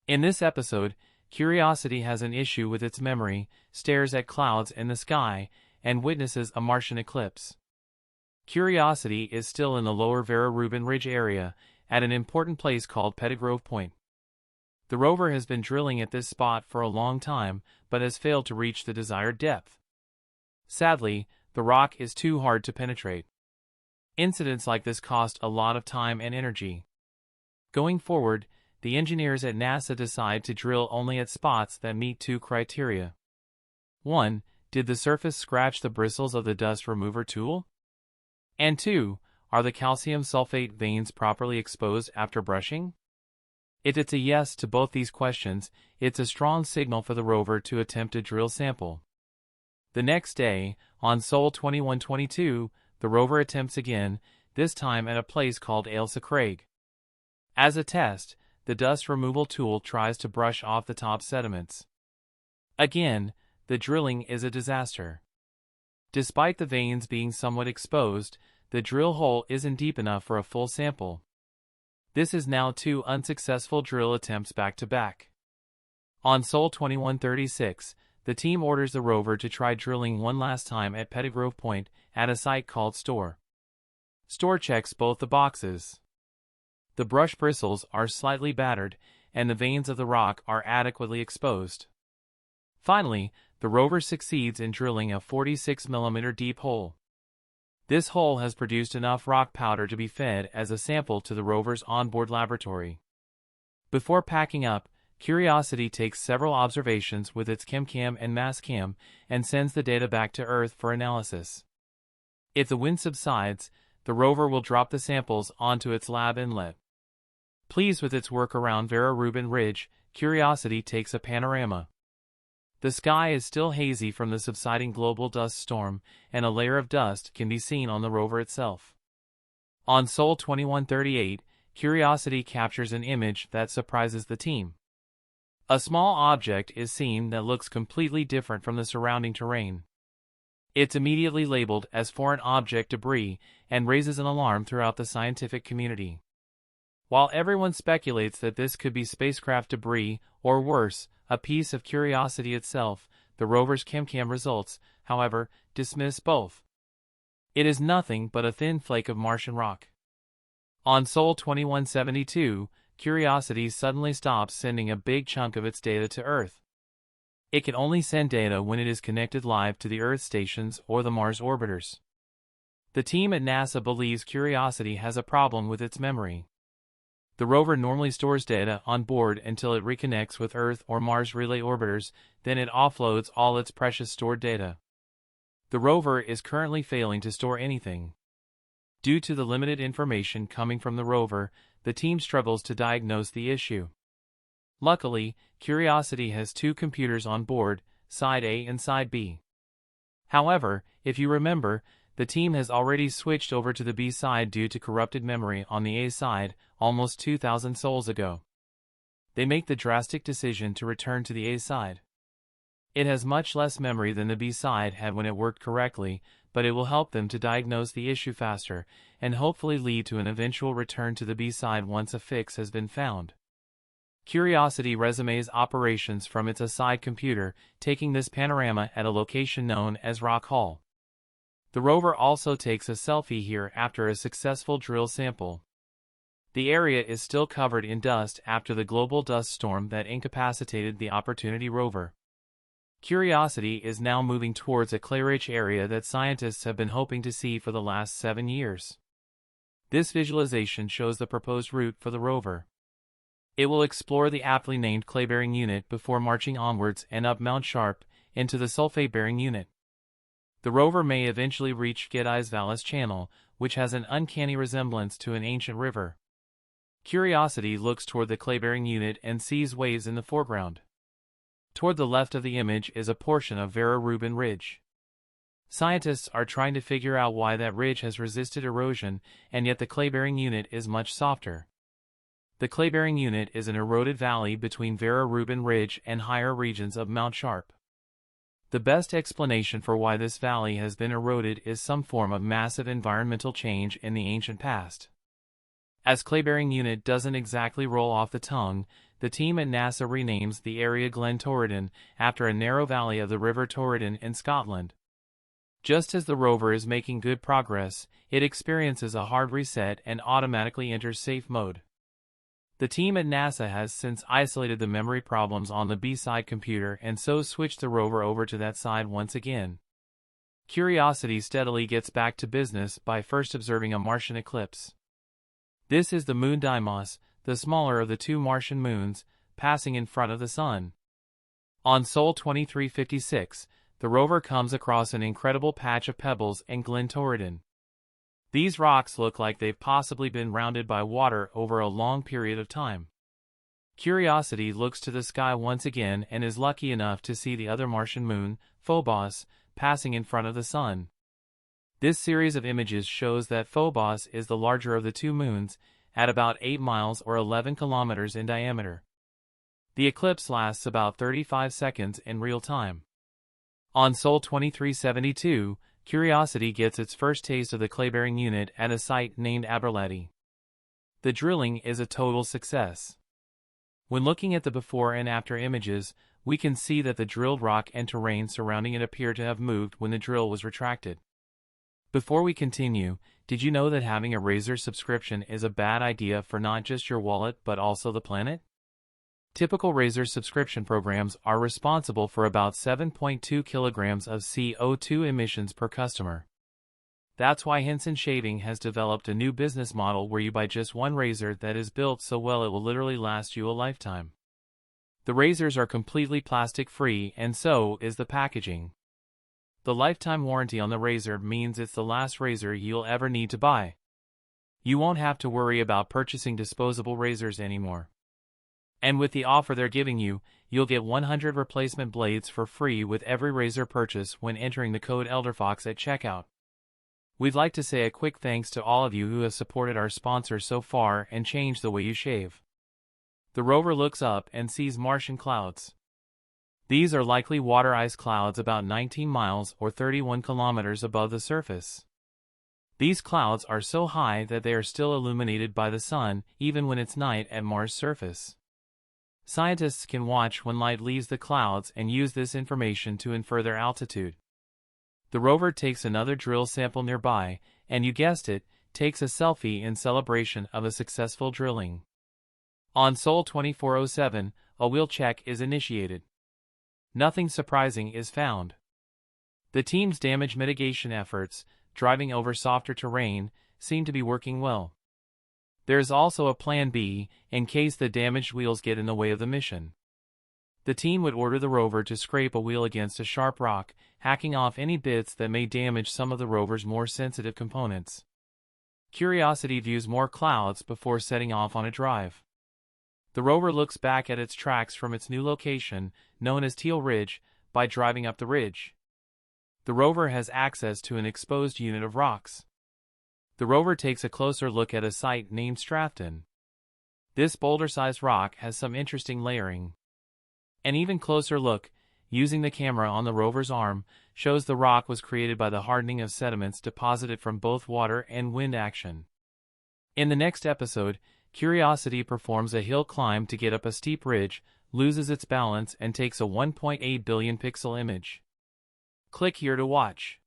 In this episode, Curiosity has an issue with its memory, stares at clouds in the sky, and witnesses a Martian eclipse. Curiosity is still in the lower Vera Rubin Ridge area, at an important place called Pettigrove Point. The rover has been drilling at this spot for a long time, but has failed to reach the desired depth. Sadly, the rock is too hard to penetrate. Incidents like this cost a lot of time and energy. Going forward, the engineers at NASA decide to drill only at spots that meet two criteria. 1. Did the surface scratch the bristles of the dust remover tool? And 2. Are the calcium sulfate veins properly exposed after brushing? If it's a yes to both these questions, it's a strong signal for the rover to attempt a drill sample. The next day, on Sol 2122, the rover attempts again, this time at a place called Ailsa Craig. As a test, the dust removal tool tries to brush off the top sediments. Again, the drilling is a disaster. Despite the veins being somewhat exposed, the drill hole isn't deep enough for a full sample. This is now 2 unsuccessful drill attempts back to back. On Sol 2136, the team orders the rover to try drilling one last time at Pettigrove Point, at a site called Store. Store checks both the boxes. The brush bristles are slightly battered, and the veins of the rock are adequately exposed. Finally, the rover succeeds in drilling a 46 mm deep hole. This hole has produced enough rock powder to be fed as a sample to the rover's onboard laboratory. Before packing up, Curiosity takes several observations with its ChemCam and MassCam and sends the data back to Earth for analysis. If the wind subsides, the rover will drop the samples onto its lab inlet. Pleased with its work around Vera Rubin Ridge, Curiosity takes a panorama. The sky is still hazy from the subsiding global dust storm, and a layer of dust can be seen on the rover itself. On Sol 2138, Curiosity captures an image that surprises the team. A small object is seen that looks completely different from the surrounding terrain. It's immediately labeled as foreign object debris and raises an alarm throughout the scientific community. While everyone speculates that this could be spacecraft debris, or worse, a piece of Curiosity itself, the rover's ChemCam results, however, dismiss both. It is nothing but a thin flake of Martian rock. On Sol 2172, Curiosity suddenly stops sending a big chunk of its data to Earth. It can only send data when it is connected live to the Earth stations or the Mars orbiters. The team at NASA believes Curiosity has a problem with its memory. The rover normally stores data on board until it reconnects with Earth or Mars relay orbiters, then it offloads all its precious stored data. The rover is currently failing to store anything. Due to the limited information coming from the rover, the team struggles to diagnose the issue. Luckily, Curiosity has 2 computers on board, Side A and Side B. However, if you remember, the team has already switched over to the B side due to corrupted memory on the A side, almost 2,000 sols ago. They make the drastic decision to return to the A side. It has much less memory than the B side had when it worked correctly, but it will help them to diagnose the issue faster, and hopefully lead to an eventual return to the B side once a fix has been found. Curiosity resumes operations from its A-side computer, taking this panorama at a location known as Rock Hall. The rover also takes a selfie here after a successful drill sample. The area is still covered in dust after the global dust storm that incapacitated the Opportunity rover. Curiosity is now moving towards a clay-rich area that scientists have been hoping to see for the last 7 years. This visualization shows the proposed route for the rover. It will explore the aptly named clay-bearing unit before marching onwards and up Mount Sharp into the sulfate-bearing unit. The rover may eventually reach Geddes Vallis Channel, which has an uncanny resemblance to an ancient river. Curiosity looks toward the clay-bearing unit and sees waves in the foreground. Toward the left of the image is a portion of Vera Rubin Ridge. Scientists are trying to figure out why that ridge has resisted erosion, and yet the clay-bearing unit is much softer. The clay-bearing unit is an eroded valley between Vera Rubin Ridge and higher regions of Mount Sharp. The best explanation for why this valley has been eroded is some form of massive environmental change in the ancient past. As clay-bearing unit doesn't exactly roll off the tongue, the team at NASA renames the area Glen Torridon after a narrow valley of the River Torridon in Scotland. Just as the rover is making good progress, it experiences a hard reset and automatically enters safe mode. The team at NASA has since isolated the memory problems on the B-side computer and so switched the rover over to that side once again. Curiosity steadily gets back to business by first observing a Martian eclipse. This is the moon Deimos, the smaller of the two Martian moons, passing in front of the Sun. On Sol 2356, the rover comes across an incredible patch of pebbles in Glen Torridon. These rocks look like they've possibly been rounded by water over a long period of time. Curiosity looks to the sky once again and is lucky enough to see the other Martian moon, Phobos, passing in front of the Sun. This series of images shows that Phobos is the larger of the two moons, at about 8 miles or 11 kilometers in diameter. The eclipse lasts about 35 seconds in real time. On Sol 2372, Curiosity gets its first taste of the clay-bearing unit at a site named Aberlady. The drilling is a total success. When looking at the before and after images, we can see that the drilled rock and terrain surrounding it appear to have moved when the drill was retracted. Before we continue, did you know that having a Razor subscription is a bad idea for not just your wallet but also the planet? Typical Razor subscription programs are responsible for about 7.2 kilograms of CO2 emissions per customer. That's why Henson Shaving has developed a new business model where you buy just one razor that is built so well it will literally last you a lifetime. The razors are completely plastic-free and so is the packaging. The lifetime warranty on the razor means it's the last razor you'll ever need to buy. You won't have to worry about purchasing disposable razors anymore. And with the offer they're giving you, you'll get 100 replacement blades for free with every razor purchase when entering the code ELDERFOX at checkout. We'd like to say a quick thanks to all of you who have supported our sponsor so far and changed the way you shave. The rover looks up and sees Martian clouds. These are likely water ice clouds about 19 miles or 31 kilometers above the surface. These clouds are so high that they are still illuminated by the sun even when it's night at Mars' surface. Scientists can watch when light leaves the clouds and use this information to infer their altitude. The rover takes another drill sample nearby, and you guessed it, takes a selfie in celebration of a successful drilling. On Sol 2407, a wheel check is initiated. Nothing surprising is found. The team's damage mitigation efforts, driving over softer terrain, seem to be working well. There's also a plan B, in case the damaged wheels get in the way of the mission. The team would order the rover to scrape a wheel against a sharp rock, hacking off any bits that may damage some of the rover's more sensitive components. Curiosity views more clouds before setting off on a drive. The rover looks back at its tracks from its new location, known as Teal Ridge, by driving up the ridge. The rover has access to an exposed unit of rocks. The rover takes a closer look at a site named Strafton. This boulder-sized rock has some interesting layering. An even closer look, using the camera on the rover's arm, shows the rock was created by the hardening of sediments deposited from both water and wind action. In the next episode, Curiosity performs a hill climb to get up a steep ridge, loses its balance and takes a 1.8 billion pixel image. Click here to watch.